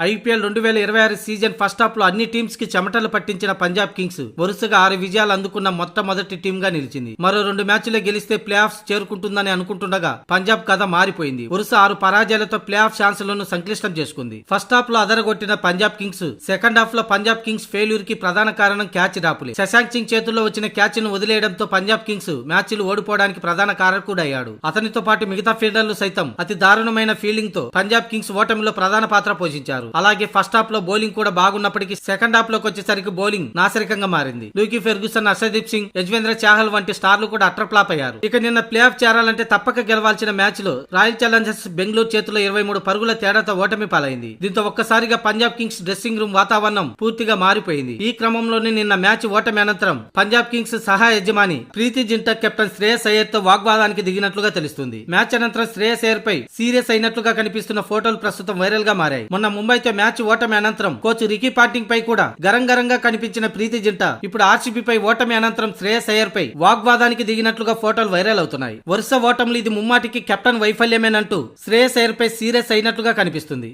IPL 2026 season first half లో అన్ని teams కి చెమటలు పట్టించిన పంజాబ్ కింగ్స్ వరుసగా 6 విజయాలు అందుకున్న మొట్టమొదటి టీమ్ గా నిలిచింది. మరో 2 మ్యాచ్లే గెలిస్తే ప్లే ఆఫ్స్ చేరుకుంటుందని అనుకుంటుండగా పంజాబ్ కథ మారిపోయింది. వరుస 6 పరాజయాలతో ప్లే ఆఫ్ ఛాన్సులను సంక్లిష్టం చేసుకుంది. ఫస్ట్ హాఫ్ లో అదరగొట్టిన పంజాబ్ కింగ్స్ సెకండ్ హాఫ్ లో పంజాబ్ కింగ్స్ ఫెయిల్యూర్ కి ప్రధాన కారణం క్యాచ్ డ్రాపులే. శశాంక్ సింగ్ చేతుల్లో వచ్చిన క్యాచ్ ను వదిలేయడంతో పంజాబ్ కింగ్స్ మ్యాచ్లు ఓడిపోవడానికి ప్రధాన కారకుడయ్యాడు. అతనితో పాటు మిగతా ఫీల్డర్లు సైతం అతి దారుణమైన ఫీల్డింగ్ తో పంజాబ్ కింగ్స్ ఓటమిలో ప్రధాన పాత్ర పోషించారు. అలాగే ఫస్ట్ హాఫ్ లో బౌలింగ్ కూడా బాగున్నప్పటికీ సెకండ్ హాఫ్ లోకి వచ్చేసరికి బౌలింగ్ నాశరికంగా మారింది. లూకీ ఫెర్గ్యూసన్, హర్షదీప్ సింగ్, యజ్వేంద్ర చాహల్ వంటి స్టార్లు కూడా అట్టర్ ఫ్లాప్ అయ్యారు. ఇక నిన్న ప్లే ఆఫ్ చేరాలంటే తప్పక గెలవాల్సిన మ్యాచ్ లో రాయల్ ఛాలెంజర్స్ బెంగళూరు చేతిలో 23 పరుగుల తేడాతో ఓటమి పాలైంది. దీంతో ఒక్కసారిగా పంజాబ్ కింగ్స్ డ్రెస్సింగ్ రూమ్ వాతావరణం పూర్తిగా మారిపోయింది. ఈ క్రమంలోనే నిన్న మ్యాచ్ ఓటమి అనంతరం పంజాబ్ కింగ్స్ సహా యజమాని ప్రీతి జింటా కెప్టెన్ శ్రేయస్ అయ్యర్ తో వాగ్వాదానికి దిగినట్లుగా తెలుస్తుంది. మ్యాచ్ అనంతరం శ్రేయస్ అయ్యర్ పై సీరియస్ అయినట్లుగా కనిపిస్తున్న ఫోటోలు ప్రస్తుతం వైరల్ గా మారాయి. మొన్న ముంబైతో మ్యాచ్ ఓటమి అనంతరం కోచ్ రికీ పాంటింగ్ పై కూడా గరంగరంగా కనిపించిన ప్రీతి జింటా ఇప్పుడు ఆర్సీబీ పై ఓటమి అనంతరం శ్రేయస్ అయ్యర్ పై వాగ్వాదానికి దిగినట్లుగా ఫోటోలు వైరల్ అవుతున్నాయి. వరుస ఓటములు ఇది ముమ్మాటికి కెప్టెన్ వైఫల్యమేనంటూ శ్రేయస్ అయ్యర్ పై సీరియస్ అయినట్లుగా కనిపిస్తుంది.